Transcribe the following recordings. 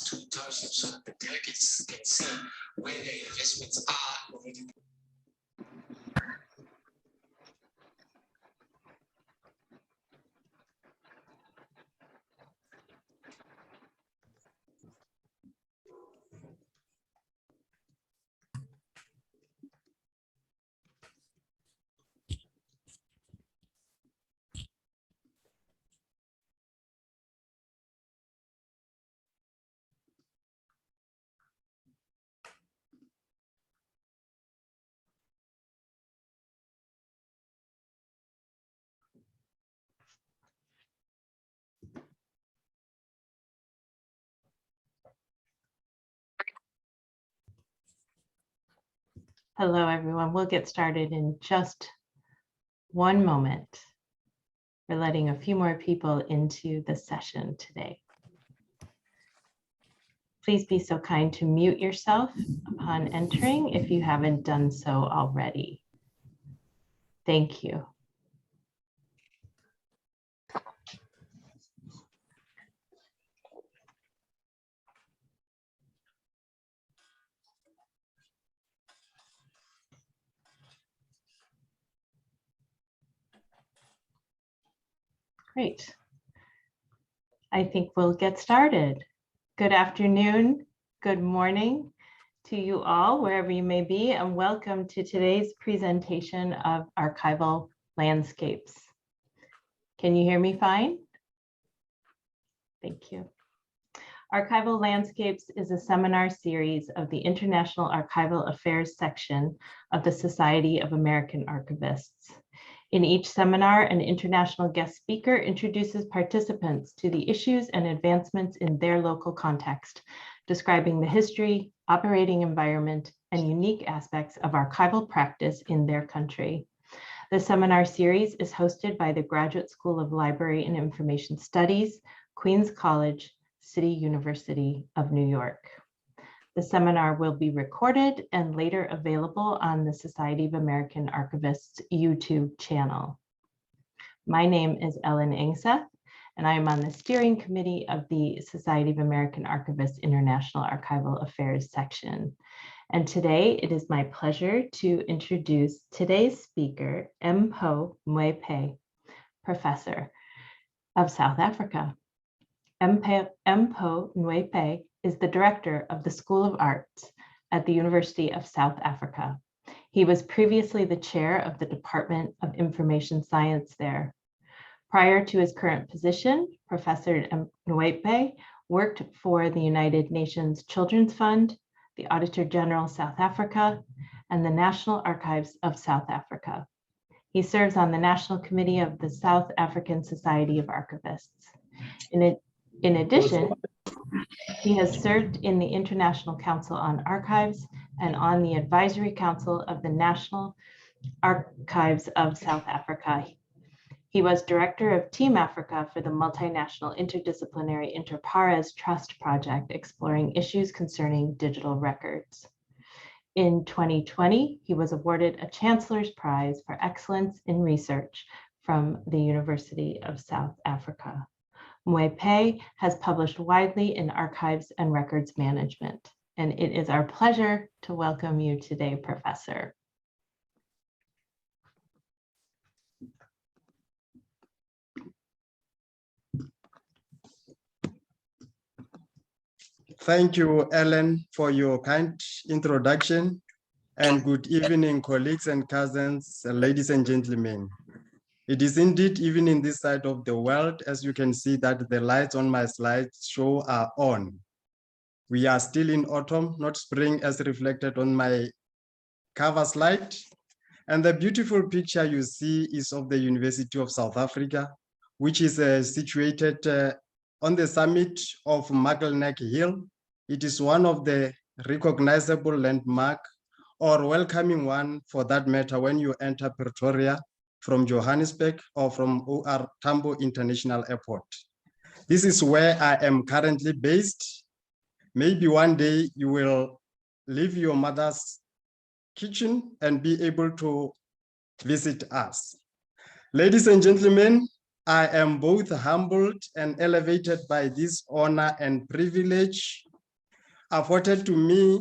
To townships so that the delegates can see where their investments are already. Hello, everyone. We'll get started in just one moment. We're letting a few more people into the session today. Please be so kind to mute yourself upon entering if you haven't done so already. Thank you. Great. I think we'll get started. Good afternoon, good morning to you all, wherever you may be, and welcome to today's presentation of Archival Landscapes. Can you hear me fine? Thank you. Archival Landscapes is a seminar series of the International Archival Affairs section of the Society of American Archivists. In each seminar, an international guest speaker introduces participants to the issues and advancements in their local context, describing the history, operating environment, and unique aspects of archival practice in their country. The seminar series is hosted by the Graduate School of Library and Information Studies, Queens College, City University of New York. The seminar will be recorded and later available on the Society of American Archivists YouTube channel. My name is Ellen Engseth, and I am on the steering committee of the Society of American Archivists International Archival Affairs section. And today it is my pleasure to introduce today's speaker, Mpho Ngoepe, Professor of South Africa. Mpho Ngoepe is the director of the School of Arts at the University of South Africa. He was previously the chair of the Department of Information Science there. Prior to his current position, Professor Ngoepe worked for the United Nations Children's Fund, the Auditor-General South Africa, and the National Archives of South Africa. He serves on the National Committee of the South African Society of Archivists. In addition, he has served in the International Council on Archives and on the Advisory Council of the National Archives of South Africa. He was director of Team Africa for the multinational interdisciplinary InterPARES Trust project exploring issues concerning digital records. In 2020, he was awarded a Chancellor's Prize for Excellence in Research from the University of South Africa. Ngoepe has published widely in archives and records management, and it is our pleasure to welcome you today, Professor. Thank you, Ellen, for your kind introduction, and good evening, colleagues and cousins, ladies and gentlemen. It is indeed even in this side of the world, as you can see that the lights on my slideshow are on. We are still in autumn, not spring, as reflected on my cover slide. And the beautiful picture you see is of the University of South Africa, which is situated on the summit of Mackleneck Hill. It is one of the recognizable landmark, or welcoming one for that matter, when you enter Pretoria from Johannesburg or from OR Tambo International Airport. This is where I am currently based. Maybe one day you will leave your mother's kitchen and be able to visit us. Ladies and gentlemen, I am both humbled and elevated by this honor and privilege afforded to me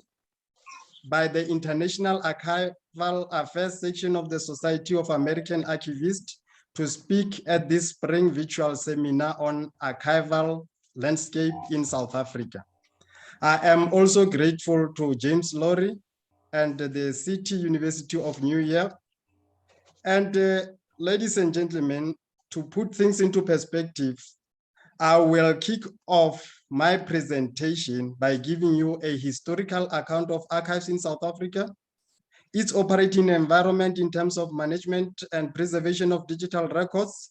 by the International Archival Affairs section of the Society of American Archivists to speak at this spring virtual seminar on archival landscape in South Africa. I am also grateful to James Lowry and the City University of New York. And ladies and gentlemen, to put things into perspective, I will kick off my presentation by giving you a historical account of archives in South Africa, its operating environment in terms of management and preservation of digital records,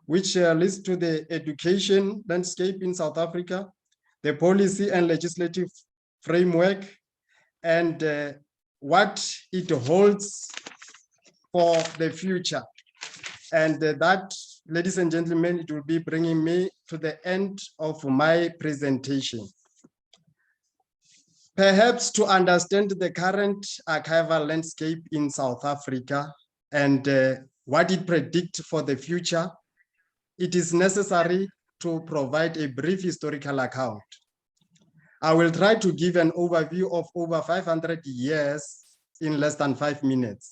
which leads to the education landscape in South Africa, the policy and legislative framework, and what it holds for the future. And that, ladies and gentlemen, it will be bringing me to the end of my presentation. Perhaps to understand the current archival landscape in South Africa and what it predicts for the future, it is necessary to provide a brief historical account. I will try to give an overview of over 500 years in less than 5 minutes.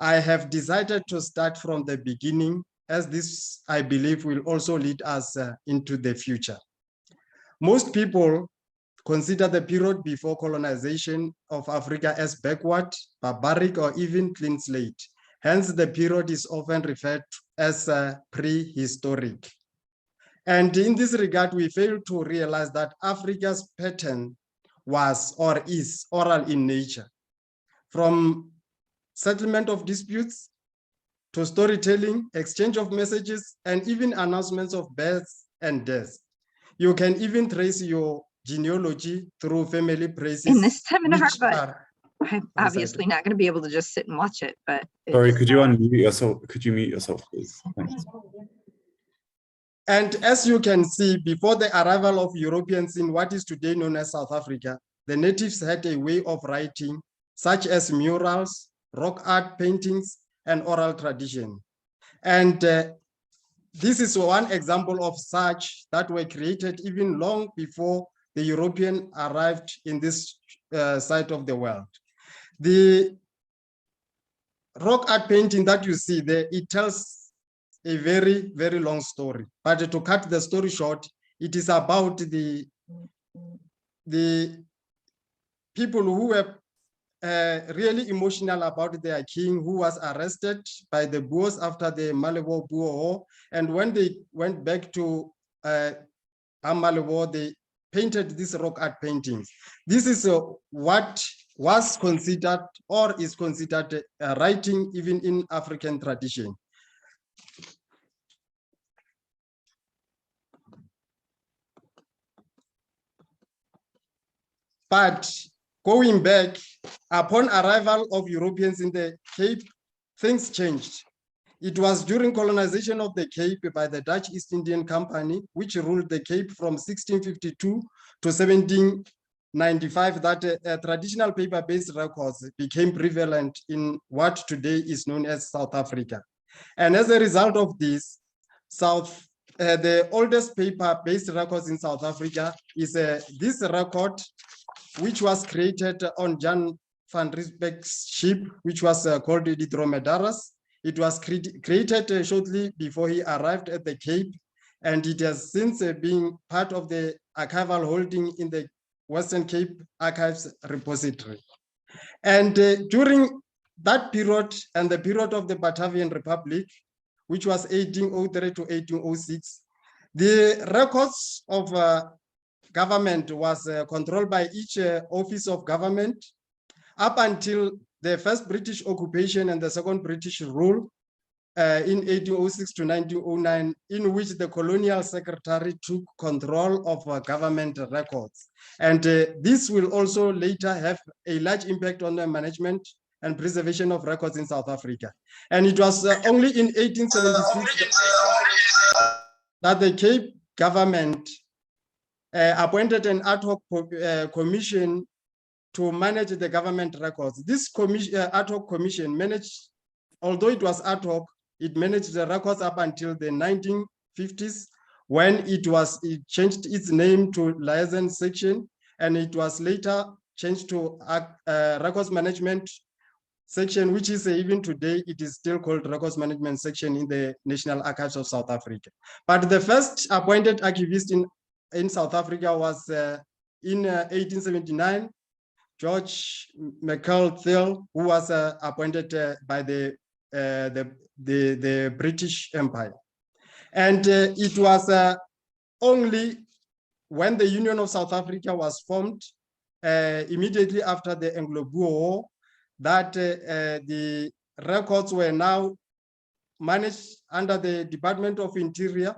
I have decided to start from the beginning, as this, I believe, will also lead us into the future. Most people consider the period before colonization of Africa as backward, barbaric, or even clean slate. Hence, the period is often referred to as prehistoric. And in this regard, we fail to realize that Africa's pattern was or is oral in nature. From settlement of disputes to storytelling, exchange of messages, and even announcements of births and deaths. You can even trace your genealogy through family praises. In this seminar, but I'm obviously not going to be able to just sit and watch it. But sorry, could you unmute yourself? Could you mute yourself, please? Thanks. And as you can see, before the arrival of Europeans in what is today known as South Africa, the natives had a way of writing, such as murals, rock art paintings, and oral tradition. And this is one example of such that were created even long before the European arrived in this side of the world. The rock art painting that you see there, it tells a very, very long story. But to cut the story short, it is about the people who were really emotional about their king, who was arrested by the Boers after the Malebo Boer War. And when they went back to Malebo, they painted these rock art paintings. This is what was considered or is considered writing even in African tradition. But going back, upon arrival of Europeans in the Cape, things changed. It was during colonization of the Cape by the Dutch East Indian Company, which ruled the Cape from 1652 to 1795, that traditional paper-based records became prevalent in what today is known as South Africa. And as a result of this, the oldest paper-based records in South Africa is this record, which was created on Jan van Riebeeck's ship, which was called the Dromedaris. It was created shortly before he arrived at the Cape, and it has since been part of the archival holding in the Western Cape Archives repository. And during that period and the period of the Batavian Republic, which was 1803 to 1806, the records of government was controlled by each office of government up until the first British occupation and the second British rule in 1806 to 1909, in which the colonial secretary took control of government records. And this will also later have a large impact on the management and preservation of records in South Africa. And it was only in 1876 that the Cape government appointed an ad hoc commission to manage the government records. This ad hoc commission managed, although it was ad hoc, it managed the records up until the 1950s, when it changed its name to liaison section, and it was later changed to records management section, which is even today, it is still called records management section in the National Archives of South Africa. But the first appointed archivist in South Africa was in 1879, George McCall, who was appointed by the British Empire. And it was only when the Union of South Africa was formed, immediately after the Anglo-Boer War, that the records were now managed under the Department of Interior,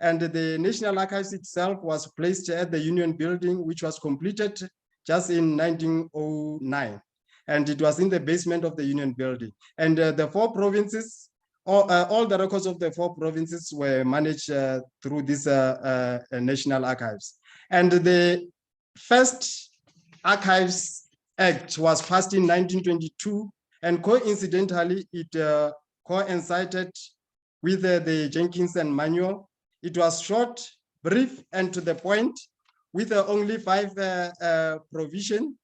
and the National Archives itself was placed at the Union Building, which was completed just in 1909. And it was in the basement of the Union Building. And the 4 provinces, all the records of the 4 provinces were managed through this National Archives. And the first Archives Act was passed in 1922, and coincidentally, it coincided with the Jenkinson Manual. It was short, brief, and to the point, with only 5 provisions.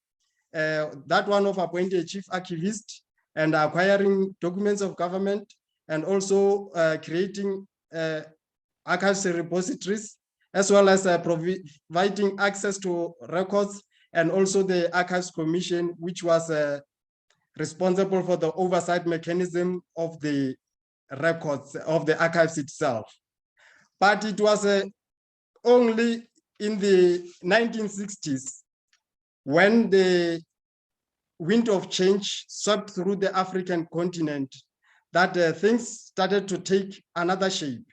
That one of appointing a chief archivist and acquiring documents of government, and also creating archives repositories, as well as providing access to records, and also the Archives Commission, which was responsible for the oversight mechanism of the records of the archives itself. But it was only in the 1960s when the wind of change swept through the African continent that things started to take another shape.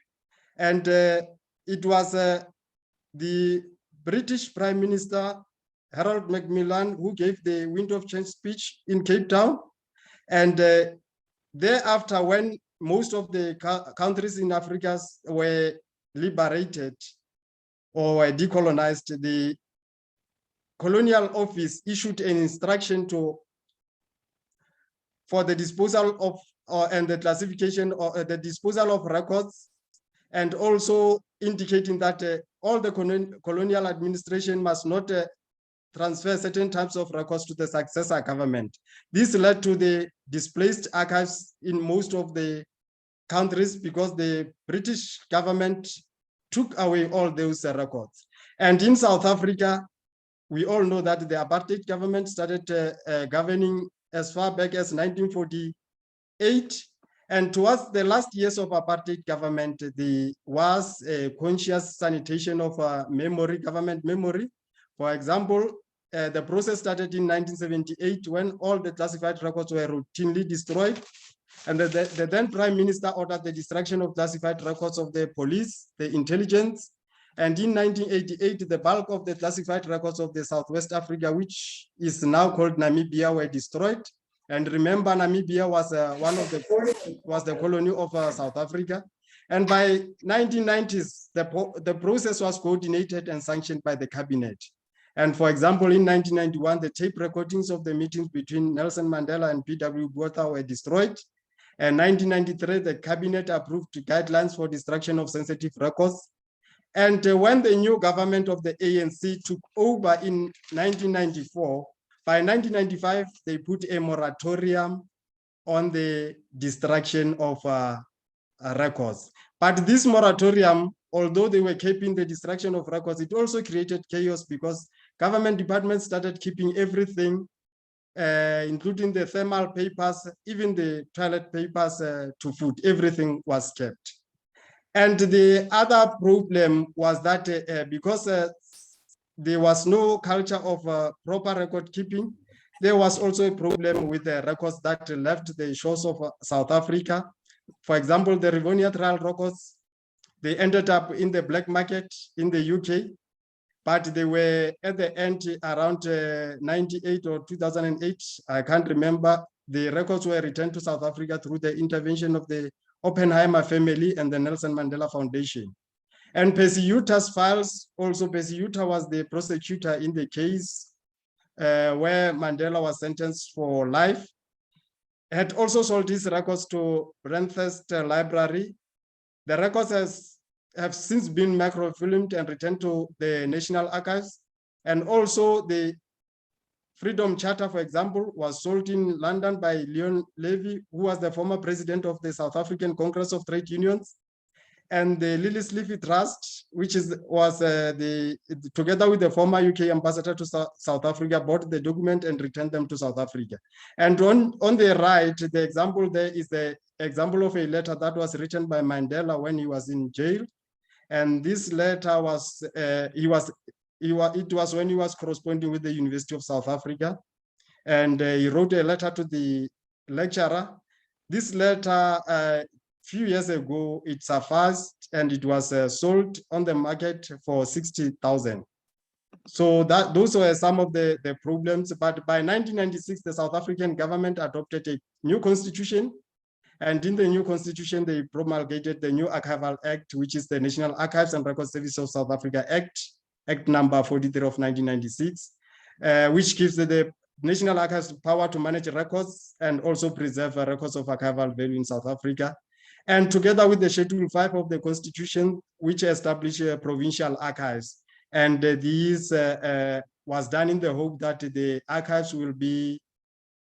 And it was the British Prime Minister, Harold Macmillan, who gave the wind of change speech in Cape Town. And thereafter, when most of the countries in Africa were liberated or were decolonized, the Colonial Office issued an instruction for the disposal of and the classification or the disposal of records, and also indicating that all the colonial administration must not transfer certain types of records to the successor government. This led to the displaced archives in most of the countries because the British government took away all those records. And in South Africa, we all know that the apartheid government started governing as far back as 1948. And towards the last years of apartheid government, there was a conscious sanitation of government memory. For example, the process started in 1978 when all the classified records were routinely destroyed. And the then Prime Minister ordered the destruction of classified records of the police, the intelligence. And in 1988, the bulk of the classified records of the Southwest Africa, which is now called Namibia, were destroyed. And remember, Namibia was the colony of South Africa. And by 1990s, the process was coordinated and sanctioned by the cabinet. And for example, in 1991, the tape recordings of the meetings between Nelson Mandela and P.W. Botha were destroyed. And 1993, the cabinet approved guidelines for destruction of sensitive records. And when the new government of the ANC took over in 1994, by 1995, they put a moratorium on the destruction of records. But this moratorium, although they were keeping the destruction of records, it also created chaos because government departments started keeping everything, including the thermal papers, even the toilet papers to food, everything was kept. And the other problem was that because there was no culture of proper record keeping, there was also a problem with the records that left the shores of South Africa. For example, the Rivonia trial records, they ended up in the black market in the UK, but they were at the end around 98 or 2008, I can't remember, the records were returned to South Africa through the intervention of the Oppenheimer family and the Nelson Mandela Foundation. And Percy Uta's files, also Percy Uta was the prosecutor in the case where Mandela was sentenced for life. had also sold his records to Renthest Library. The records have since been microfilmed and returned to the National Archives. And also the Freedom Charter, for example, was sold in London by Leon Levy, who was the former president of the South African Congress of Trade Unions. And the Lily Sleafy Trust, which was together with the former UK ambassador to South Africa, bought the document and returned them to South Africa. And on the right, the example there is the example of a letter that was written by Mandela when he was in jail. And this letter was, it was when he was corresponding with the University of South Africa. And he wrote a letter to the lecturer. This letter, few years ago, it surfaced and it was sold on the market for 60,000. So those were some of the problems. But by 1996, the South African government adopted a new constitution. And in the new constitution, they promulgated the new Archival Act, which is the National Archives and Record Service of South Africa Act number 43 of 1996, which gives the National Archives power to manage records and also preserve records of archival value in South Africa. And together with the Schedule 5 of the Constitution, which established provincial archives. And this was done in the hope that the archives will be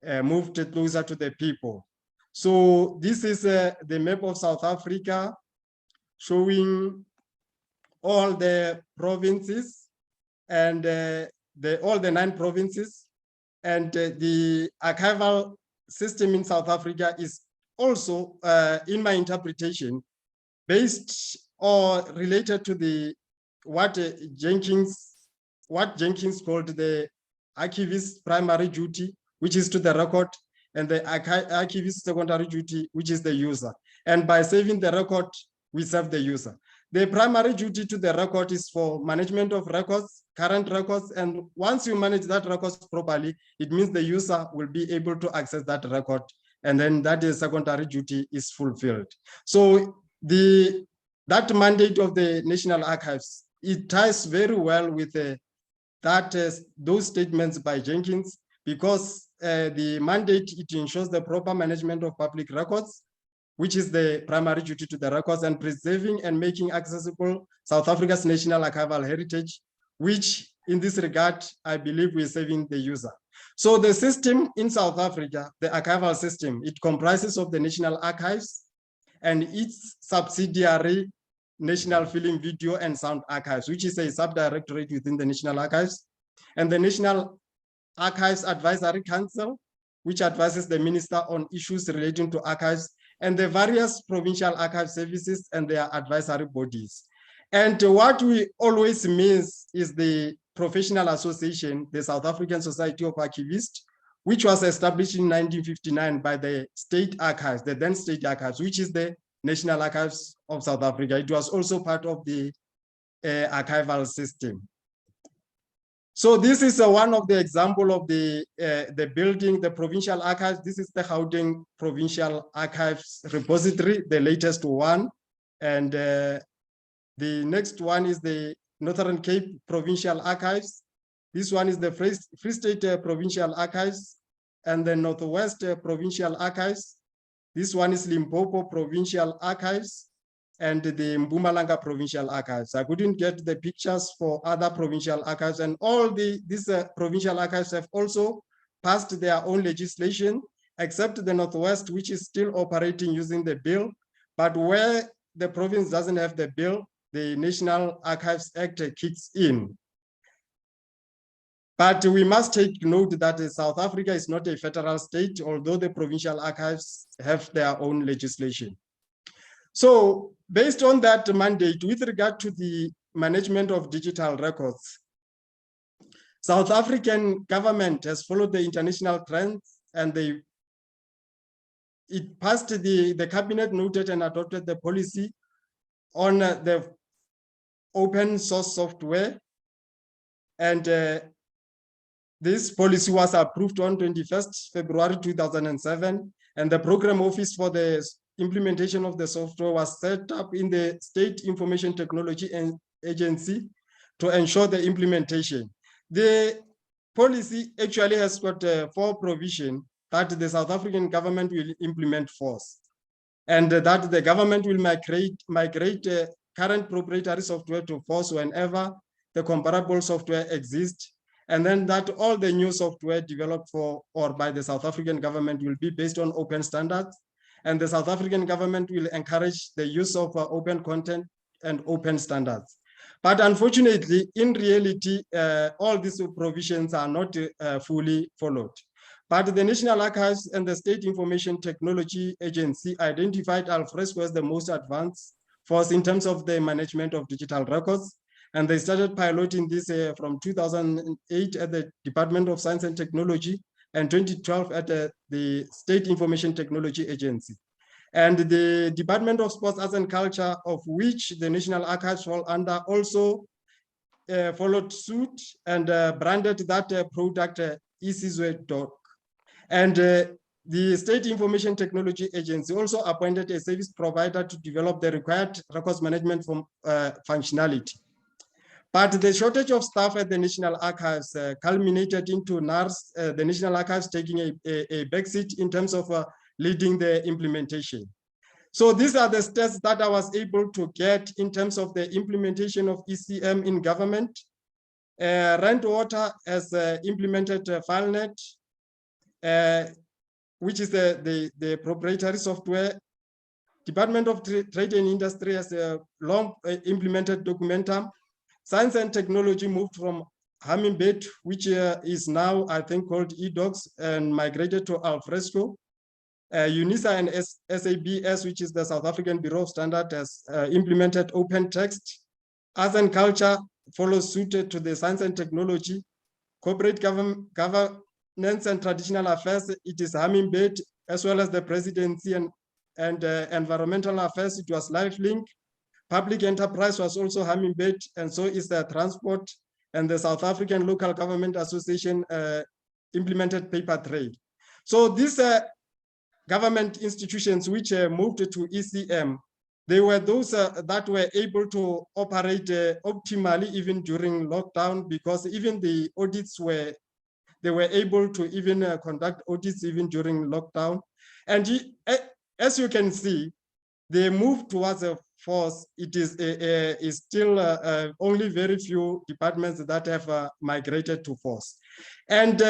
moved closer to the people. So this is the map of South Africa showing all the provinces and all the 9 provinces. And the archival system in South Africa is also, in my interpretation, based or related to what Jenkins called the archivist primary duty, which is to the record, and the archivist secondary duty, which is the user. And by saving the record, we serve the user. The primary duty to the record is for management of records, current records, and once you manage that records properly, it means the user will be able to access that record, and then that is secondary duty is fulfilled. So that mandate of the National Archives, it ties very well with those statements by Jenkins, because the mandate, it ensures the proper management of public records, which is the primary duty to the records, and preserving and making accessible South Africa's national archival heritage, which in this regard, I believe we're saving the user. So the system in South Africa, the archival system, it comprises of the National Archives and its subsidiary National Film, Video and Sound Archives, which is a subdirectorate within the National Archives, and the National Archives Advisory Council, which advises the minister on issues relating to archives, and the various provincial archive services and their advisory bodies. And what we always miss is the professional association, the South African Society of Archivists, which was established in 1959 by the State Archives, the then State Archives, which is the National Archives of South Africa. It was also part of the archival system. So this is one of the example of the building, the provincial archives. This is the Gauteng Provincial Archives Repository, the latest one. And the next one is the Northern Cape Provincial Archives. This one is the Free State Provincial Archives and the Northwest Provincial Archives. This one is Limpopo Provincial Archives and the Mpumalanga Provincial Archives. I couldn't get the pictures for other provincial archives, and all these provincial archives have also passed their own legislation, except the Northwest, which is still operating using the bill. But where the province doesn't have the bill, the National Archives Act kicks in. But we must take note that South Africa is not a federal state, although the provincial archives have their own legislation. So based on that mandate, with regard to the management of digital records, South African government has followed the international trends, and it passed the cabinet noted and adopted the policy on the open source software. And this policy was approved on 21st February 2007, and the program office for the implementation of the software was set up in the State Information Technology Agency to ensure the implementation. The policy actually has got 4 provisions. that the South African government will implement force, and that the government will migrate current proprietary software to force whenever the comparable software exists, and then that all the new software developed for or by the South African government will be based on open standards, and the South African government will encourage the use of open content and open standards. But unfortunately, in reality, all these provisions are not fully followed. But the National Archives and the State Information Technology Agency identified Alfresco as the most advanced force in terms of the management of digital records. And they started piloting this from 2008 at the Department of Science and Technology and 2012 at the State Information Technology Agency. And the Department of Sports, Arts and Culture, of which the National Archives fall under, also followed suit and branded that product eSizwe.org. And the State Information Technology Agency also appointed a service provider to develop the required records management functionality. But the shortage of staff at the National Archives culminated into NARS, the National Archives taking a backseat in terms of leading the implementation. So these are the steps that I was able to get in terms of the implementation of ECM in government. Rent Water has implemented FileNet, which is the proprietary software. Department of Trade and Industry has long implemented Documentum. Science and Technology moved from Hummingbird, which is now, I think, called eDocs, and migrated to Alfresco. UNISA and SABS, which is the South African Bureau of Standards, has implemented open text. Arts and Culture follows suit to the Science and Technology. Corporate governance and Traditional Affairs, it is Hummingbird, as well as the Presidency and Environmental Affairs, it was LifeLink. Public Enterprise was also Hummingbird, and so is the Transport, and the South African Local Government Association implemented Paper Trail. So these government institutions which moved to ECM, they were those that were able to operate optimally even during lockdown, because even the audits they were able to even conduct audits even during lockdown. And as you can see, the move towards a force, it is still only very few departments that have migrated to force. And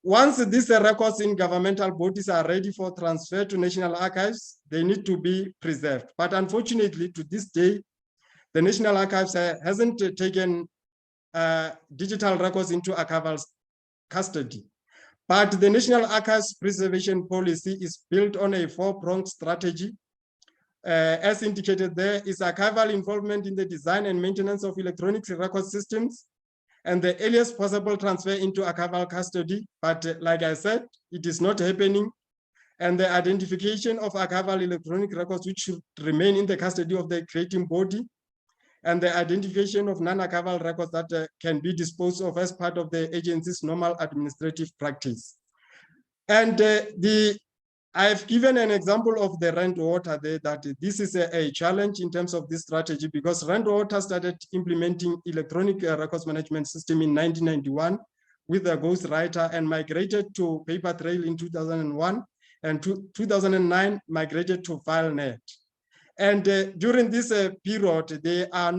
once these records in governmental bodies are ready for transfer to National Archives, they need to be preserved. But unfortunately, to this day, the National Archives hasn't taken digital records into archival custody. But the National Archives preservation policy is built on a four-pronged strategy. As indicated there, is archival involvement in the design and maintenance of electronic record systems, and the earliest possible transfer into archival custody. But like I said, it is not happening. And the identification of archival electronic records which should remain in the custody of the creating body, and the identification of non-archival records that can be disposed of as part of the agency's normal administrative practice. And I've given an example of the Rent Water there, that this is a challenge in terms of this strategy, because Rent Water started implementing electronic records management system in 1991 with a ghostwriter and migrated to Paper Trail in 2001, and 2009 migrated to FileNet. And during this period, there are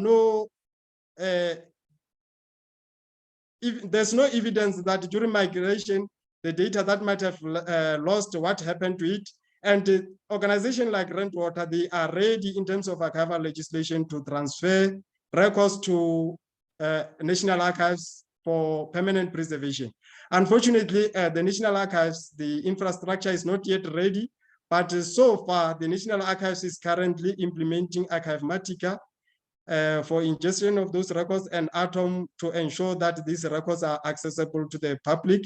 there's no evidence that during migration, the data that might have lost, what happened to it. And organizations like Rent Water, they are ready in terms of archival legislation to transfer records to National Archives for permanent preservation. Unfortunately, the National Archives, the infrastructure is not yet ready, but so far, the National Archives is currently implementing Archivematica for ingestion of those records, and Atom to ensure that these records are accessible to the public.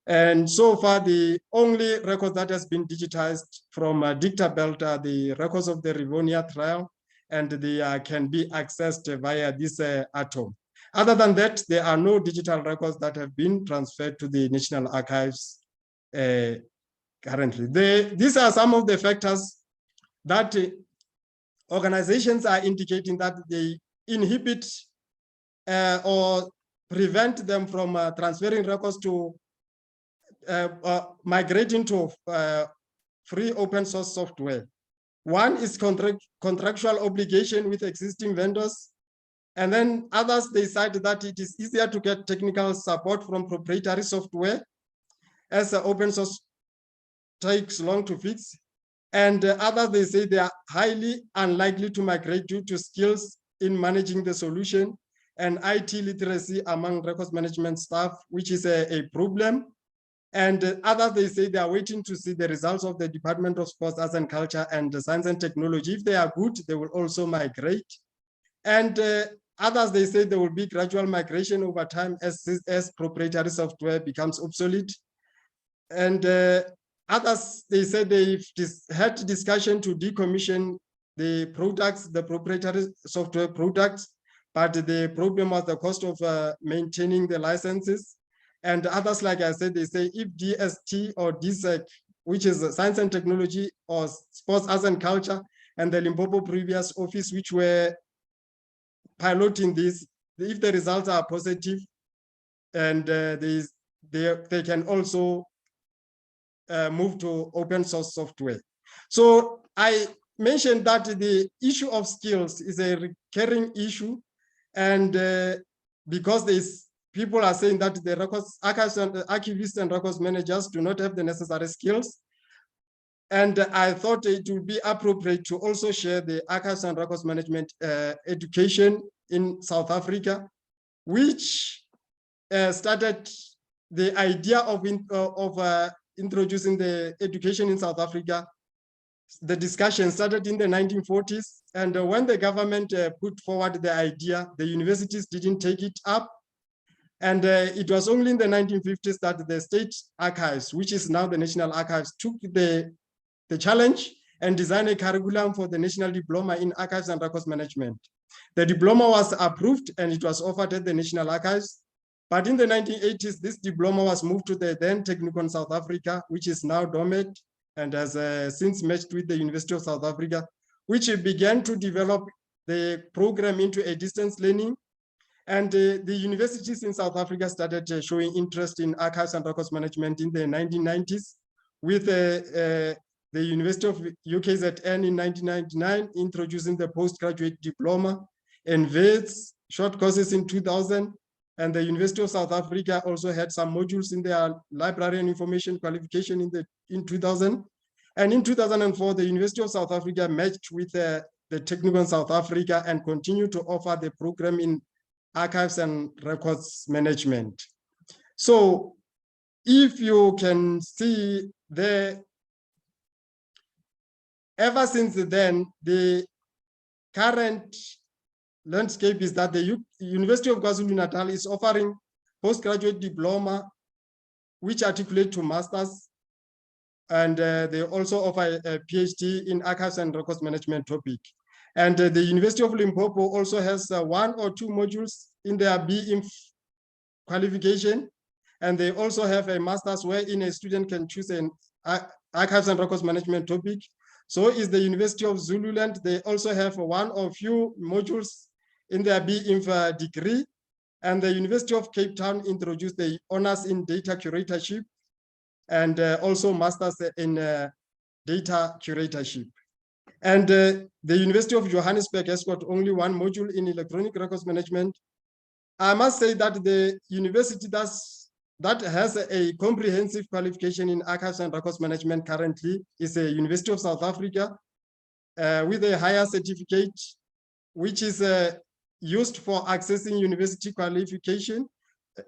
And so far, the only record that has been digitized from Dicta Belt are the records of the Rivonia trial, and they can be accessed via this Atom. Other than that, there are no digital records that have been transferred to the National Archives currently. These are some of the factors that organizations are indicating that they inhibit or prevent them from transferring records to migrating to free open source software. One is contractual obligation with existing vendors. And then others, they cite that it is easier to get technical support from proprietary software as the open source takes long to fix. And others, they say they are highly unlikely to migrate due to skills in managing the solution and IT literacy among records management staff, which is a problem. And others, they say they are waiting to see the results of the Department of Sports, Arts and Culture and Science and Technology. If they are good, they will also migrate. And others, they say there will be gradual migration over time as proprietary software becomes obsolete. And others, they said they've had discussion to decommission the products, the proprietary software products, but the problem was the cost of maintaining the licenses. And others, like I said, they say if DST or DSEC, which is Science and Technology or Sports, Arts and Culture, and the Limpopo previous office, which were piloting this, if the results are positive, and they can also move to open source software. So I mentioned that the issue of skills is a recurring issue, and because people are saying that the records archives and archivists and records managers do not have the necessary skills. And I thought it would be appropriate to also share the archives and records management education in South Africa, which started the idea of introducing the education in South Africa. The discussion started in the 1940s. And when the government put forward the idea, the universities didn't take it up. And it was only in the 1950s that the state archives, which is now the National Archives, took the challenge and designed a curriculum for the National Diploma in Archives and Records Management. The diploma was approved and it was offered at the National Archives. But in the 1980s, this diploma was moved to the then Technikon South Africa, which is now DOMET and has since merged with the University of South Africa, which began to develop the program into a distance learning. And the universities in South Africa started showing interest in archives and records management in the 1990s, with the University of UKZN in 1999 introducing the postgraduate diploma, and VETS short courses in 2000. And the University of South Africa also had some modules in their library and information qualification in 2000. And in 2004, the University of South Africa merged with the Technikon South Africa and continued to offer the program in archives and records management. So if you can see there, ever since then, the current landscape is that the University of KwaZulu-Natal is offering postgraduate diploma, which articulate to masters. And they also offer a PhD in archives and records management topic. And the University of Limpopo also has 1 or 2 modules in their BIM qualification. And they also have a master's wherein a student can choose an archives and records management topic. So is the University of Zululand. They also have 1 or few modules in their BIM degree. And the University of Cape Town introduced the honors in data curatorship and also masters in data curatorship. And the University of Johannesburg has got only 1 module in electronic records management. I must say that the university that has a comprehensive qualification in archives and records management currently is the University of South Africa with a higher certificate, which is used for accessing university qualification,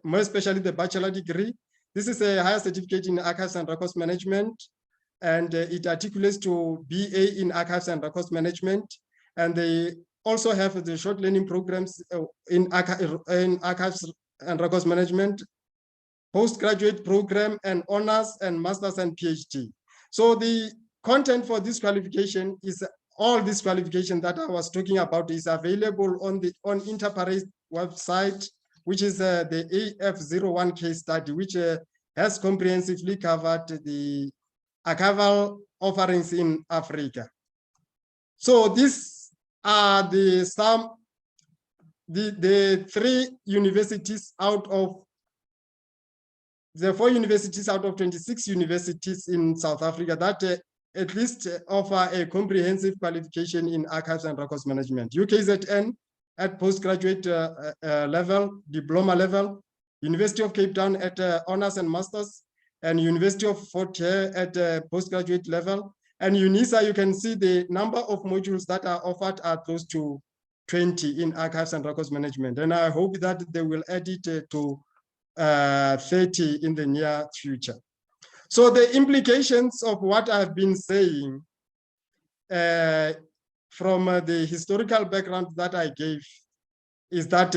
more especially the bachelor degree. This is a higher certificate in archives and records management, and it articulates to BA in archives and records management. And they also have the short learning programs in archives and records management, postgraduate program, and honors and masters and PhD. So the content for this qualification is all this qualification that I was talking about is available on InterPARES website, which is the AF01 case study, which has comprehensively covered the archival offerings in Africa. So these are the 3 universities out of the 4 universities out of 26 universities in South Africa that at least offer a comprehensive qualification in archives and records management. UKZN at postgraduate level, diploma level, University of Cape Town at honors and masters, and University of Fort Hare at postgraduate level. And UNISA, you can see the number of modules that are offered are close to 20 in archives and records management. And I hope that they will add it to 30 in the near future. So the implications of what I've been saying from the historical background that I gave is that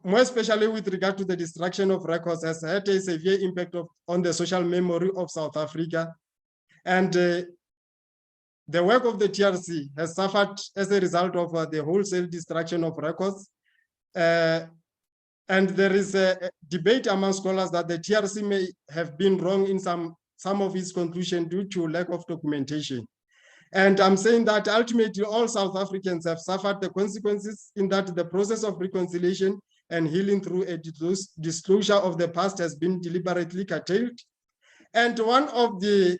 more especially with regard to the destruction of records, has had a severe impact on the social memory of South Africa. And the work of the TRC has suffered as a result of the wholesale destruction of records. And there is a debate among scholars that the TRC may have been wrong in some of its conclusions due to lack of documentation. And I'm saying that ultimately all South Africans have suffered the consequences in that the process of reconciliation and healing through a disclosure of the past has been deliberately curtailed. And one of the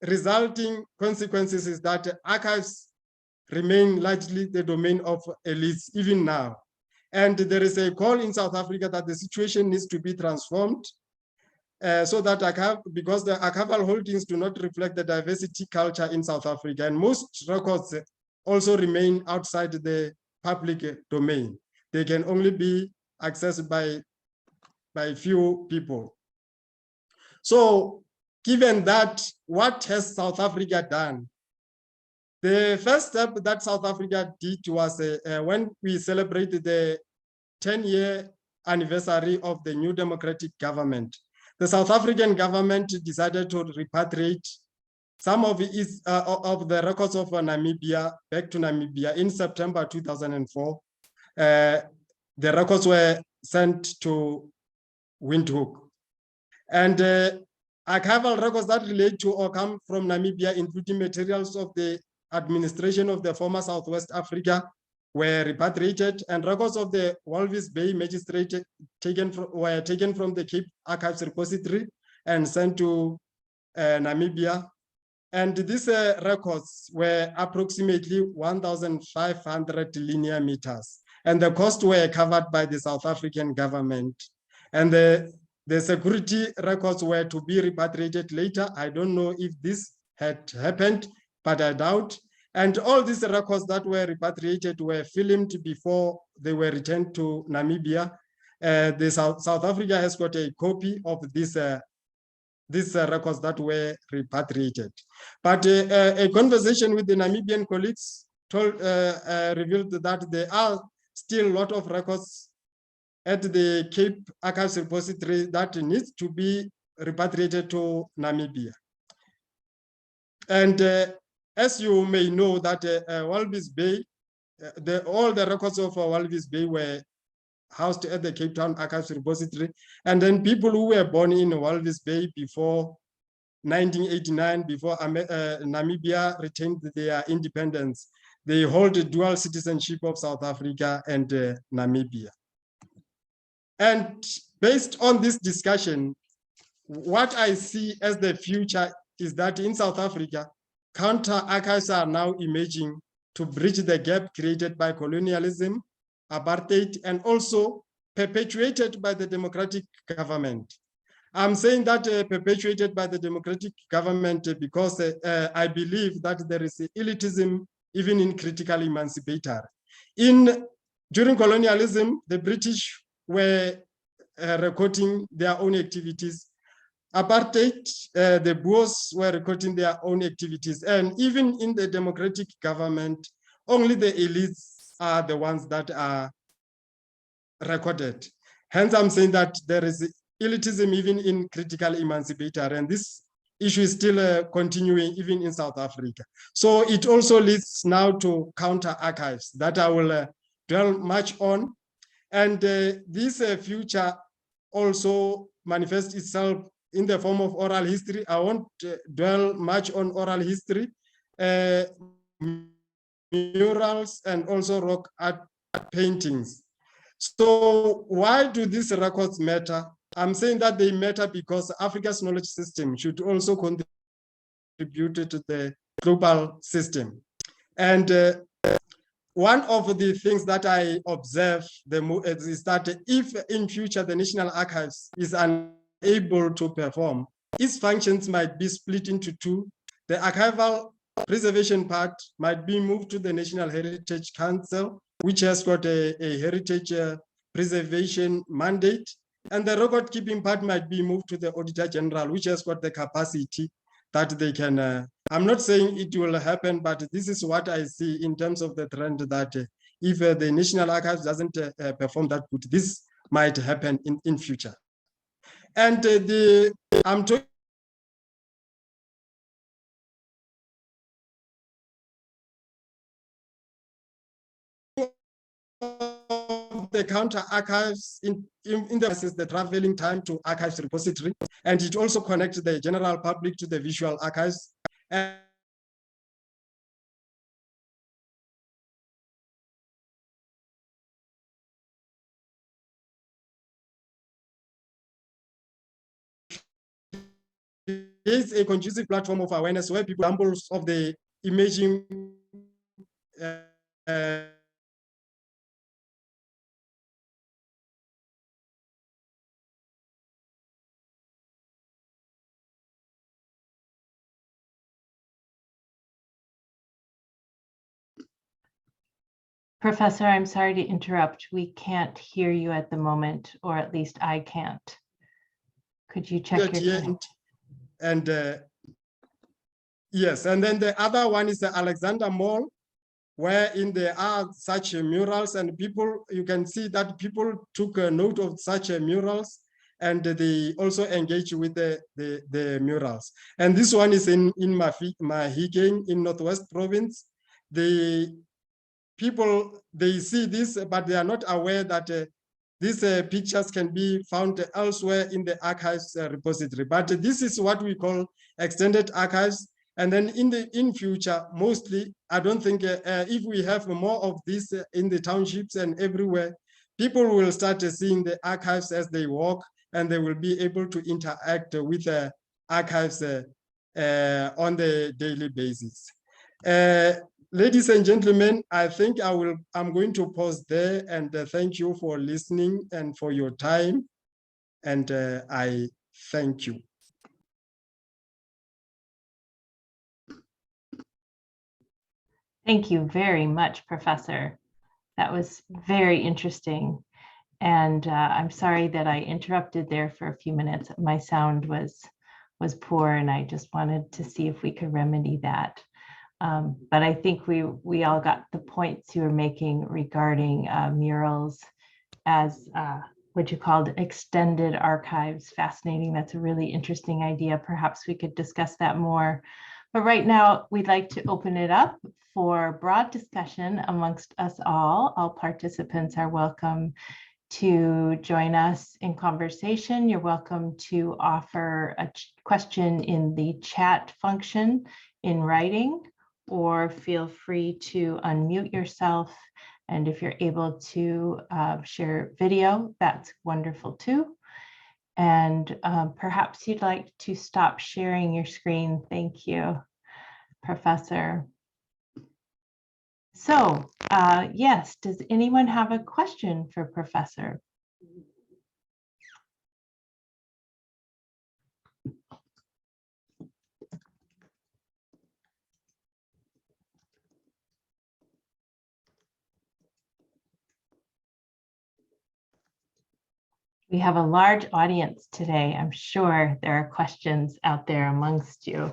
resulting consequences is that archives remain largely the domain of elites even now. And there is a call in South Africa that the situation needs to be transformed so that because the archival holdings do not reflect the diversity culture in South Africa, and most records also remain outside the public domain. They can only be accessed by few people. So given that, what has South Africa done? The first step that South Africa did was when we celebrated the 10-year anniversary of the new democratic government. The South African government decided to repatriate some of the records of Namibia back to Namibia in September 2004. The records were sent to Windhoek. And archival records that relate to or come from Namibia, including materials of the administration of the former Southwest Africa, were repatriated, and records of the Walvis Bay magistrate were taken from the Cape Archives repository and sent to Namibia. And these records were approximately 1,500 linear meters, and the costs were covered by the South African government. And the security records were to be repatriated later. I don't know if this had happened, but I doubt. And all these records that were repatriated were filmed before they were returned to Namibia. South Africa has got a copy of these records that were repatriated. But a conversation with the Namibian colleagues revealed that there are still a lot of records at the Cape Archives repository that needs to be repatriated to Namibia. And as you may know, that Walvis Bay, all the records of Walvis Bay were housed at the Cape Town Archives repository. And then people who were born in Walvis Bay before 1989, before Namibia retained their independence, they hold a dual citizenship of South Africa and Namibia. And based on this discussion, what I see as the future is that in South Africa, counter archives are now emerging to bridge the gap created by colonialism, apartheid, and also perpetuated by the democratic government. I'm saying that perpetuated by the democratic government because I believe that there is elitism even in critical emancipator. During colonialism, the British were recording their own activities. Apartheid, the Boers were recording their own activities. And even in the democratic government, only the elites are the ones that are recorded. Hence, I'm saying that there is elitism even in critical emancipator, and this issue is still continuing even in South Africa. So it also leads now to counter archives that I will dwell much on. And this future also manifests itself in the form of oral history. I won't dwell much on oral history, murals, and also rock art paintings. So why do these records matter? I'm saying that they matter because Africa's knowledge system should also contribute to the global system. And one of the things that I observe is that if in future the National Archives is unable to perform, its functions might be split into two. The archival preservation part might be moved to the National Heritage Council, which has got a heritage preservation mandate. And the record keeping part might be moved to the Auditor-General, which has got the capacity that they can, I'm not saying it will happen, but this is what I see in terms of the trend that if the National Archives doesn't perform that good, this might happen in future. And I'm talking the counter archives in the traveling time to archives repository, and it also connects the general public to the visual archives. And it's a conducive platform of awareness where people examples of the imaging Professor, I'm sorry to interrupt. We can't hear you at the moment, or at least I can't. Could you check your connection? And yes, and then the other one is the Alexander Mall, wherein there are such murals, and people, you can see that people took a note of such murals, and they also engage with the murals. And this one is in Mahikeng in Northwest Province. The people, they see this, but they are not aware that these pictures can be found elsewhere in the archives repository. But this is what we call extended archives. And then in future, mostly, I don't think if we have more of this in the townships and everywhere, people will start seeing the archives as they walk, and they will be able to interact with the archives on the daily basis. Ladies and gentlemen, I think I'm going to pause there, and thank you for listening and for your time. And I thank you. Thank you very much, Professor. That was very interesting. And I'm sorry that I interrupted there for a few minutes. My sound was poor, and I just wanted to see if we could remedy that. But I think we all got the points you were making regarding murals as what you called extended archives. Fascinating. That's a really interesting idea. Perhaps we could discuss that more. But right now, we'd like to open it up for broad discussion amongst us all. All participants are welcome to join us in conversation. You're welcome to offer a question in the chat function in writing, or feel free to unmute yourself. And if you're able to share video, that's wonderful too. And perhaps you'd like to stop sharing your screen. Thank you, Professor. So yes, does anyone have a question for Professor? We have a large audience today. I'm sure there are questions out there amongst you.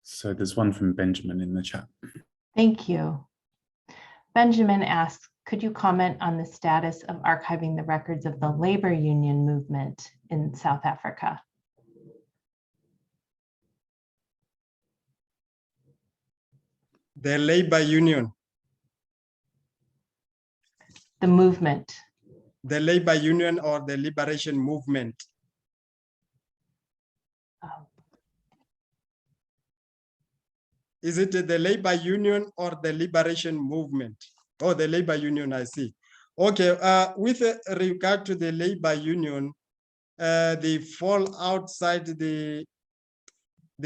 So there's one from Benjamin in the chat. Thank you. Benjamin asks, could you comment on the status of archiving the records of the labor union movement in South Africa? The labor union. The movement. The labor union or the liberation movement. Is it the labor union or the liberation movement? Oh, the labor union, I see. Okay, with regard to the labor union, they fall outside the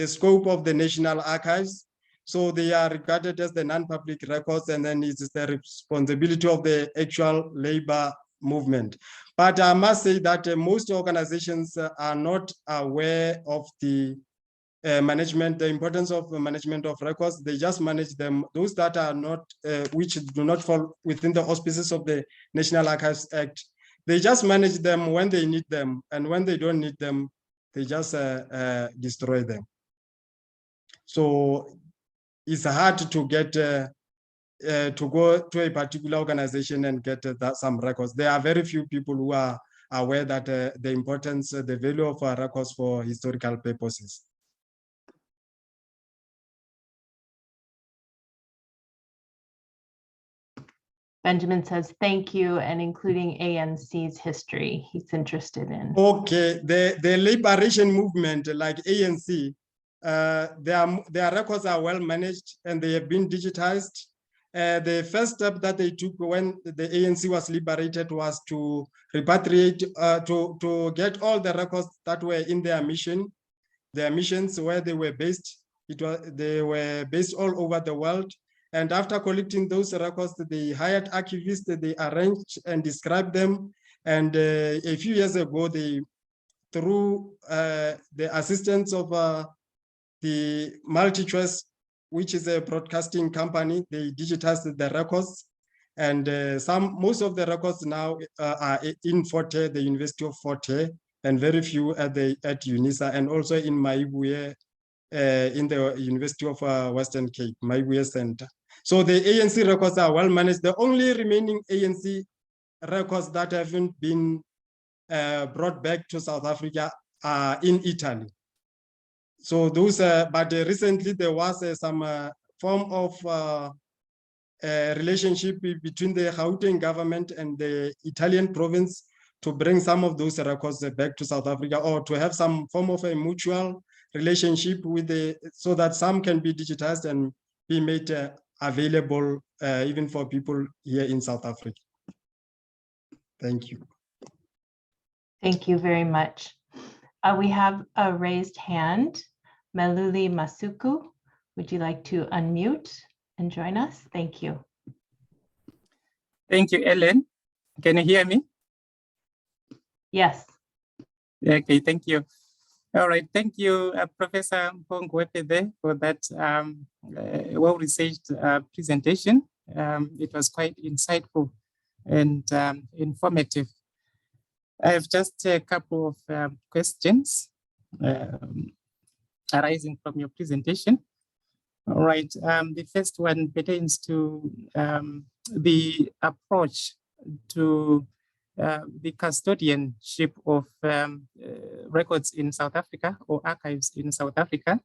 scope of the National Archives. So they are regarded as the non-public records, and then it's the responsibility of the actual labor movement. But I must say that most organizations are not aware of the management, the importance of the management of records. They just manage them. Those that are not, which do not fall within the auspices of the National Archives Act, they just manage them when they need them. And when they don't need them, they just destroy them. So it's hard to get, to go to a particular organization and get some records. There are very few people who are aware that the importance, the value of records for historical purposes. Benjamin says, thank you, and including ANC's history, he's interested in. Okay, the liberation movement like ANC, their records are well managed and they have been digitized. The first step that they took when the ANC was liberated was to repatriate, to get all the records that were in their missions where they were based. They were based all over the world. And after collecting those records, they hired archivists, they arranged and described them. And a few years ago, they, through the assistance of the MultiChoice, which is a broadcasting company, they digitized the records. And most of the records now are in Fort Hare, the University of Fort Hare, and very few at UNISA, and also in Maibuye, in the University of Western Cape, Maibuye Center. So the ANC records are well managed. The only remaining ANC records that haven't been brought back to South Africa are in Italy. So those, but recently there was some form of relationship between the Gauteng government and the Italian province to bring some of those records back to South Africa, or to have some form of a mutual relationship with so that some can be digitized and be made available even for people here in South Africa. Thank you. Thank you very much. We have a raised hand. Meluli Masuku, would you like to unmute and join us? Thank you. Thank you, Ellen. Can you hear me? Yes. Okay, thank you. All right, thank you, Professor Mpho Ngoepe, for that well-researched presentation. It was quite insightful and informative. I have just a couple of questions arising from your presentation. All right, the first one pertains to the approach to the custodianship of records in South Africa, or archives in South Africa.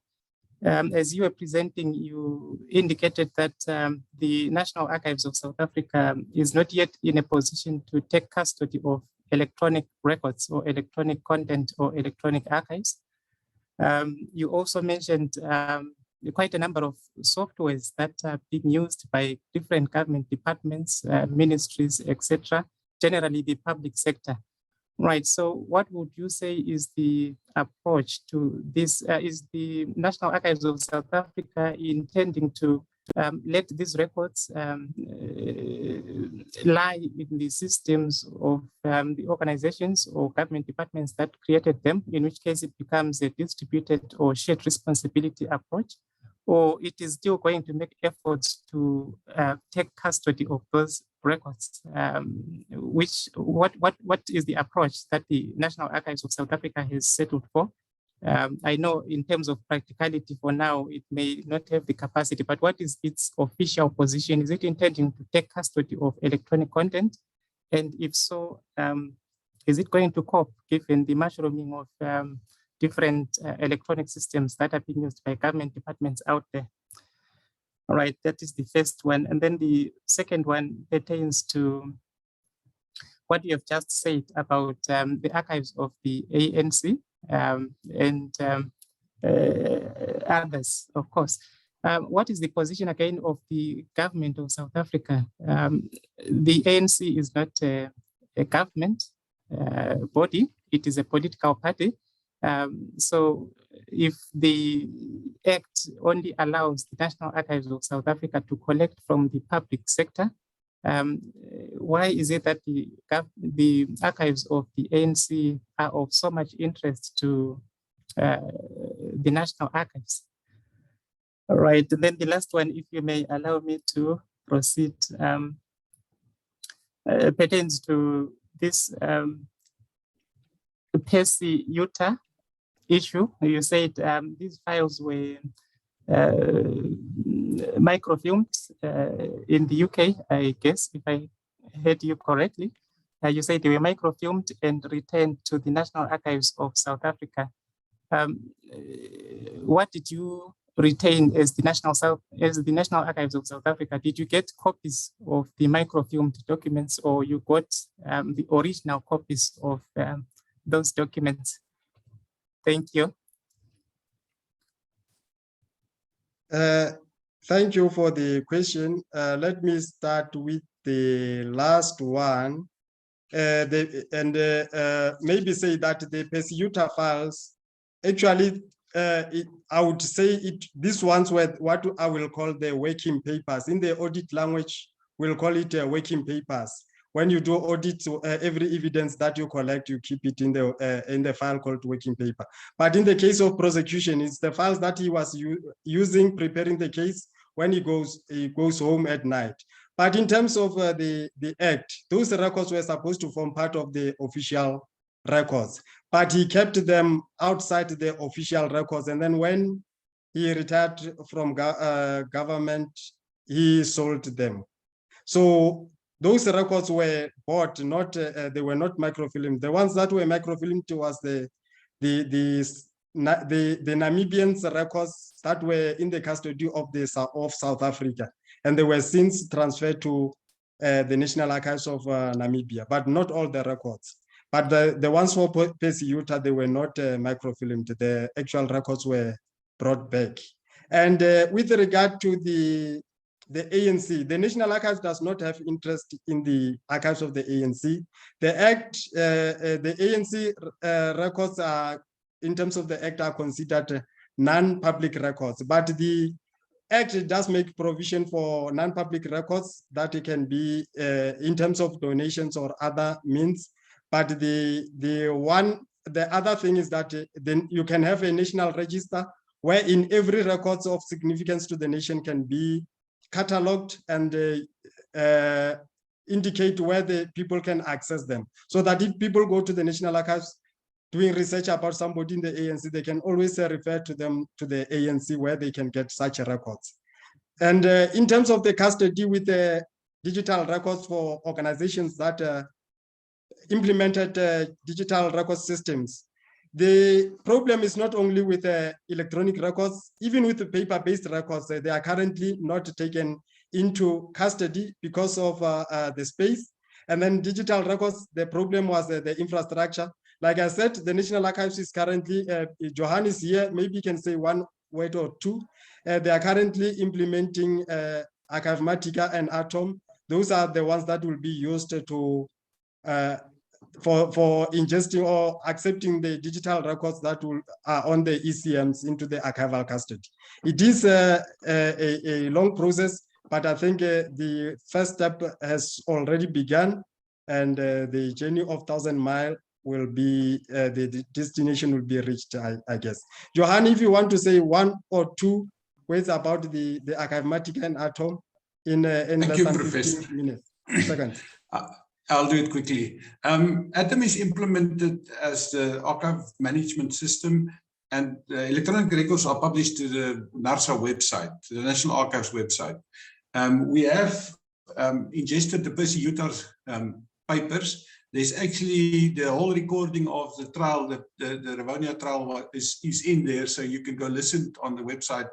As you were presenting, you indicated that the National Archives of South Africa is not yet in a position to take custody of electronic records or electronic content or electronic archives. You also mentioned quite a number of softwares that are being used by different government departments, ministries, etc., generally the public sector. Right, so what would you say is the approach to this? Is the National Archives of South Africa intending to let these records lie in the systems of the organizations or government departments that created them, in which case it becomes a distributed or shared responsibility approach? Or it is still going to make efforts to take custody of those records? What is the approach that the National Archives of South Africa has settled for? I know in terms of practicality for now, it may not have the capacity, but what is its official position? Is it intending to take custody of electronic content? And if so, is it going to cope given the mushrooming of different electronic systems that are being used by government departments out there? All right, that is the first one. And then the second one pertains to what you have just said about the archives of the ANC and others, of course. What is the position again of the government of South Africa? The ANC is not a government body, it is a political party. So if the Act only allows the National Archives of South Africa to collect from the public sector, why is it that the archives of the ANC are of so much interest to the National Archives? All right, and then the last one, if you may allow me to proceed, pertains to this Percy Utah issue. You said these files were microfilmed in the UK, I guess, if I heard you correctly. You said they were microfilmed and returned to the National Archives of South Africa. What did you retain as the National Archives of South Africa? Did you get copies of the microfilmed documents, or you got the original copies of those documents? Thank you. Thank you for the question. Let me start with the last one. Maybe say that the Percy Utah files, actually, I would say these ones were what I will call the working papers. In the audit language, we'll call it working papers. When you do audit, every evidence that you collect, you keep it in the file called working paper. But in the case of prosecution, it's the files that he was using preparing the case when he goes home at night. But in terms of the Act, those records were supposed to form part of the official records, but he kept them outside the official records. And then when he retired from government, he sold them. So those records were bought, they were not microfilmed. The ones that were microfilmed was the Namibians records that were in the custody of South Africa, and they were since transferred to the National Archives of Namibia, but not all the records. But the ones for Percy Utah, they were not microfilmed. The actual records were brought back. And with regard to the ANC, the National Archives does not have interest in the archives of the ANC. The Act, the ANC records are, in terms of the Act, are considered non-public records, but the Act does make provision for non-public records that it can be in terms of donations or other means. But the other thing is that then you can have a national register where in every records of significance to the nation can be cataloged and indicate where the people can access them. So that if people go to the National Archives doing research about somebody in the ANC, they can always refer to them to the ANC where they can get such records. And in terms of the custody with the digital records for organizations that implemented digital record systems, the problem is not only with electronic records, even with the paper-based records, they are currently not taken into custody because of the space. And then digital records, the problem was the infrastructure. Like I said, the National Archives is currently, Johan is here, maybe you can say one word or two. They are currently implementing Archivematica and Atom. Those are the ones that will be used to for ingesting or accepting the digital records that are on the ECMs into the archival custody. It is a long process, but I think the first step has already begun, and the journey of 1,000 miles will be, the destination will be reached, I guess. Johan, if you want to say one or two words about the Archivematica and Atom in less than 15 minutes. Seconds. I'll do it quickly. Atom is implemented as the archive management system, and electronic records are published to the NARSA website, to the National Archives website. We have ingested the Percy Utah papers. There's actually the whole recording of the trial, the Rivonia trial is in there, so you can go listen on the website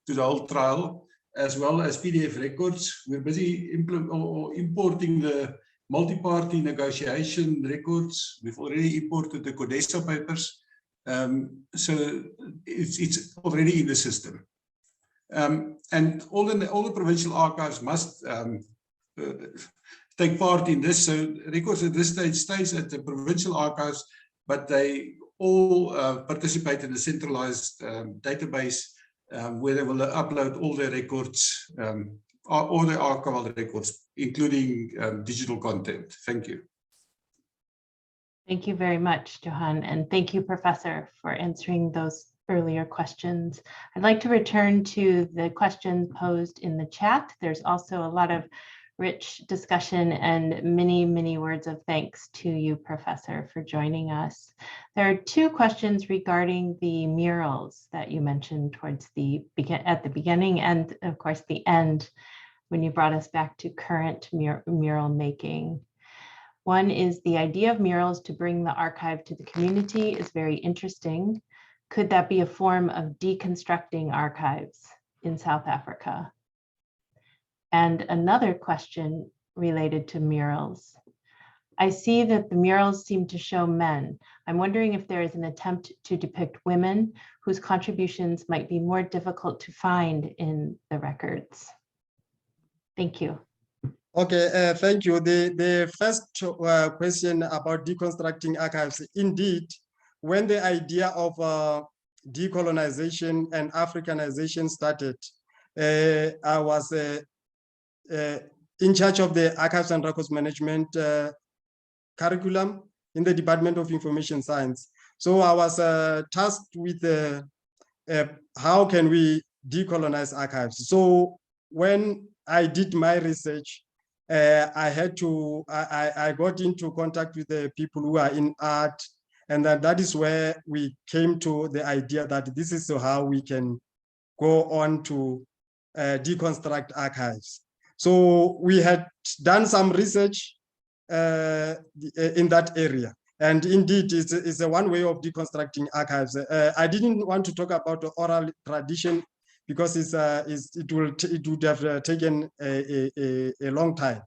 to the whole trial, as well as PDF records. We're busy importing the multi-party negotiation records. We've already imported the Codesto papers. So it's already in the system. And all the provincial archives must take part in this. So records at this stage stays at the provincial archives, but they all participate in a centralized database where they will upload all their records, all the archival records, including digital content. Thank you. Thank you very much, Johan, and thank you, Professor, for answering those earlier questions. I'd like to return to the questions posed in the chat. There's also a lot of rich discussion and many words of thanks to you, Professor, for joining us. There are two questions regarding the murals that you mentioned towards at the beginning and of course the end when you brought us back to current mural making. One is the idea of murals to bring the archive to the community is very interesting. Could that be a form of deconstructing archives in South Africa? And another question related to murals. I see that the murals seem to show men. I'm wondering if there is an attempt to depict women whose contributions might be more difficult to find in the records. Thank you. Okay, thank you. The first question about deconstructing archives, indeed, when the idea of decolonization and Africanization started, I was in charge of the Archives and Records Management curriculum in the Department of Information Science. So I was tasked with how can we decolonize archives. So when I did my research, I got into contact with the people who are in art, and that is where we came to the idea that this is how we can go on to deconstruct archives. So we had done some research in that area. And indeed, it's a one way of deconstructing archives. I didn't want to talk about the oral tradition because it would have taken a long time.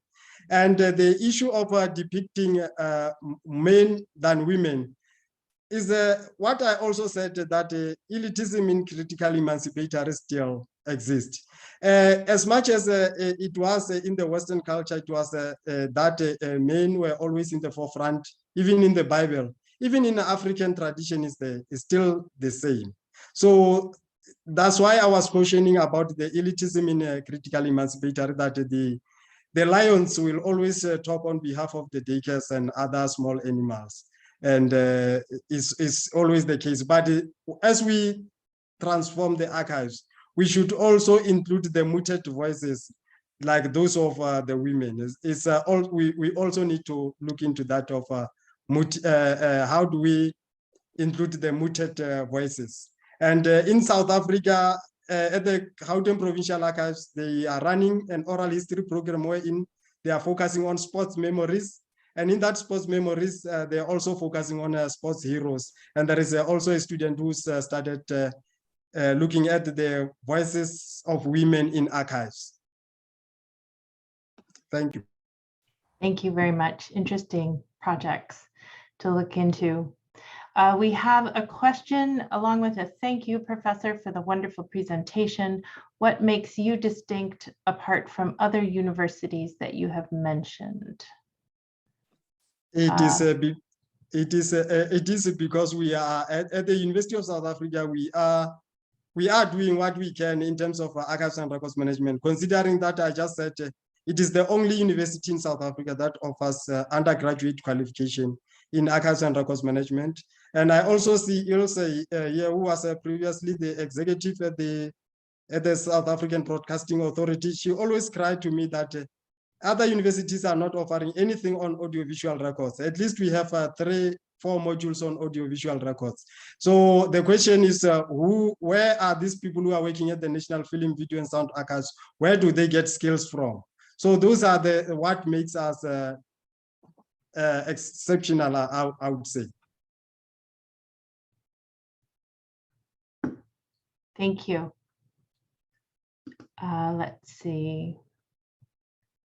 And the issue of depicting men than women is what I also said, that elitism in critical emancipatory still exists. As much as it was in the Western culture, it was that men were always in the forefront, even in the Bible, even in the African tradition is still the same. So that's why I was cautioning about the elitism in critical emancipatory, that the lions will always talk on behalf of the daycares and other small animals. And it's always the case. But as we transform the archives, we should also include the muted voices, like those of the women. We also need to look into that of how do we include the muted voices. And in South Africa, at the Gauteng Provincial Archives, they are running an oral history program wherein they are focusing on sports memories. And in that sports memories, they're also focusing on sports heroes. And there is also a student who's started looking at the voices of women in archives. Thank you. Thank you very much. Interesting projects to look into. We have a question along with a thank you, Professor, for the wonderful presentation. What makes you distinct apart from other universities that you have mentioned? It is because we are at the University of South Africa. We are doing what we can in terms of archives and records management, considering that I just said it is the only university in South Africa that offers undergraduate qualification in archives and records management. And I also see Ilse here, who was previously the executive at the South African Broadcasting Authority. She always cried to me that other universities are not offering anything on audiovisual records. At least we have 3-4 modules on audiovisual records. So the question is, where are these people who are working at the National Film, Video and Sound Archives? Where do they get skills from? So those are what makes us exceptional, I would say. Thank you. Let's see.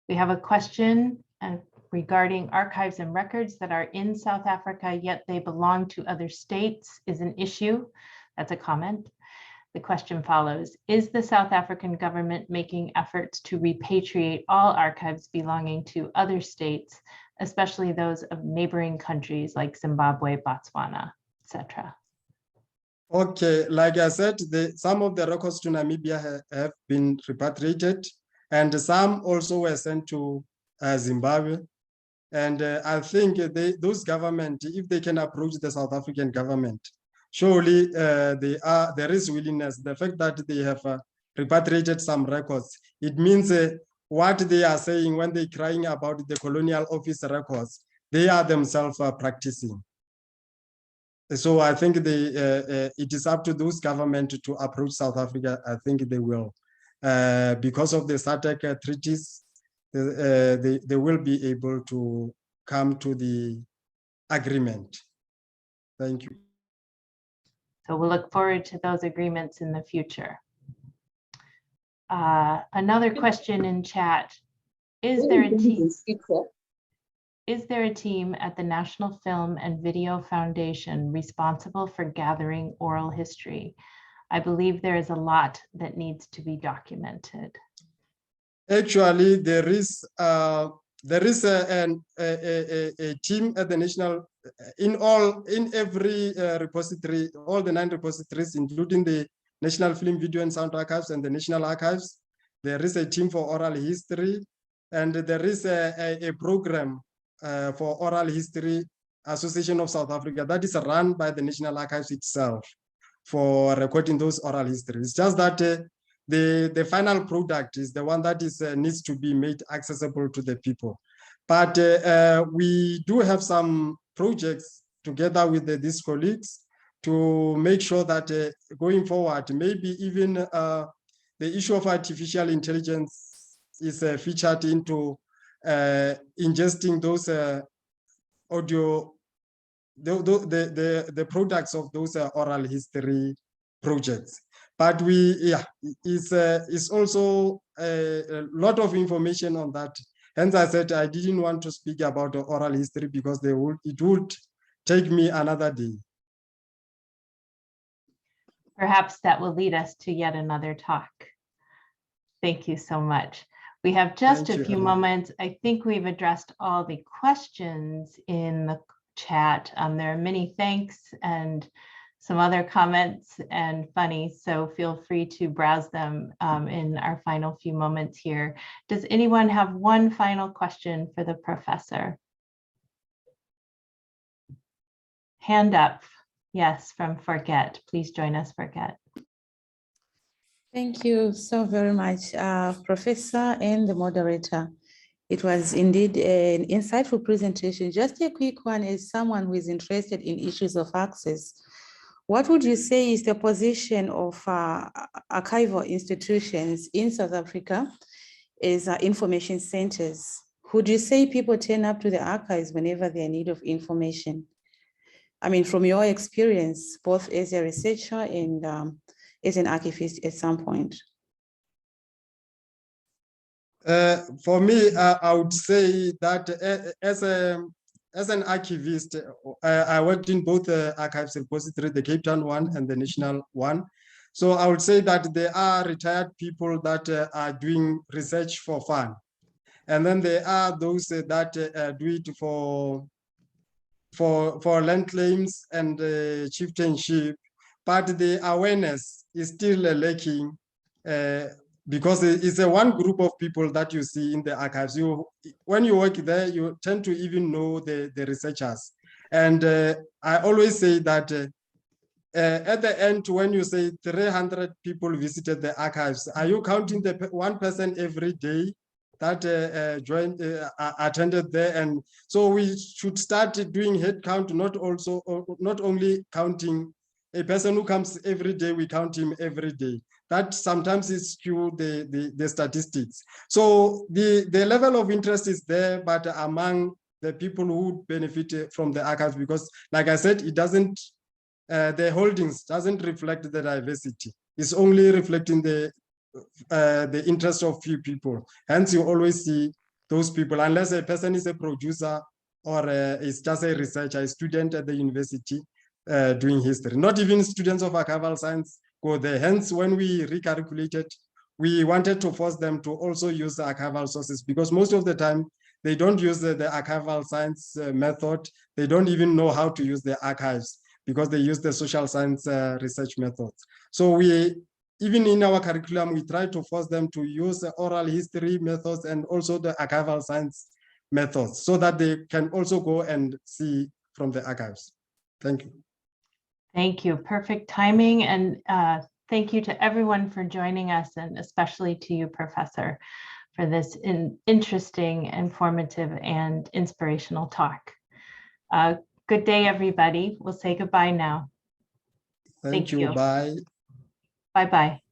We have a question regarding archives and records that are in South Africa, yet they belong to other states is an issue. That's a comment. The question follows, is the South African government making efforts to repatriate all archives belonging to other states, especially those of neighboring countries like Zimbabwe, Botswana, etc.? Okay, like I said, some of the records to Namibia have been repatriated, and some also were sent to Zimbabwe. And I think those governments, if they can approach the South African government, surely there is willingness. The fact that they have repatriated some records, it means what they are saying when they're crying about the colonial office records, they are themselves practicing. So I think it is up to those governments to approach South Africa. I think they will. Because of the SADC treaties, they will be able to come to the agreement. Thank you. So we'll look forward to those agreements in the future. Another question in chat. Is there a team at the National Film and Video Foundation responsible for gathering oral history? I believe there is a lot that needs to be documented. Actually, there is a team at the national, in every repository, all the 9 repositories, including the National Film, Video and Sound Archives and the National Archives. There is a team for oral history, and there is a program for Oral History Association of South Africa that is run by the National Archives itself for recording those oral histories. It's just that the final product is the one that is needs to be made accessible to the people. But we do have some projects together with these colleagues to make sure that going forward, maybe even the issue of artificial intelligence is featured into ingesting those audio, the products of those oral history projects. But it's also a lot of information on that. Hence, I said I didn't want to speak about the oral history because it would take me another day. Perhaps that will lead us to yet another talk. Thank you so much. We have just a few moments. I think we've addressed all the questions in the chat. There are many thanks and some other comments and funny, so feel free to browse them in our final few moments here. Does anyone have one final question for the professor? Hand up. Yes, from Forget. Please join us, Forget. Thank you so very much, Professor and the moderator. It was indeed an insightful presentation. Just a quick one, as someone who is interested in issues of access, what would you say is the position of archival institutions in South Africa as information centers? Would you say people turn up to the archives whenever they're in need of information? I mean, from your experience, both as a researcher and as an archivist at some point. For me, I would say that as an archivist, I worked in both archives repository, the Cape Town one and the national one. So I would say that there are retired people that are doing research for fun. And then there are those that do it for land claims and chieftainship, but the awareness is still lacking because it's a one group of people that you see in the archives. When you work there, you tend to even know the researchers. And I always say that at the end, when you say 300 people visited the archives, are you counting the one person every day that attended there? And so we should start doing head count, not only counting a person who comes every day, we count him every day. That sometimes is skew the statistics. So the level of interest is there, but among the people who benefit from the archives, because like I said, it doesn't, the holdings doesn't reflect the diversity. It's only reflecting the interest of few people. Hence, you always see those people, unless a person is a producer or is just a researcher, a student at the university doing history. Not even students of archival science go there. Hence, when we recalculated, we wanted to force them to also use the archival sources, because most of the time they don't use the archival science method. They don't even know how to use the archives because they use the social science research methods. So we, even in our curriculum, we try to force them to use the oral history methods and also the archival science methods so that they can also go and see from the archives. Thank you. Thank you. Perfect timing. And thank you to everyone for joining us, and especially to you, Professor, for this interesting, informative, and inspirational talk. Good day, everybody. We'll say goodbye now. Thank you. Bye. Bye-bye.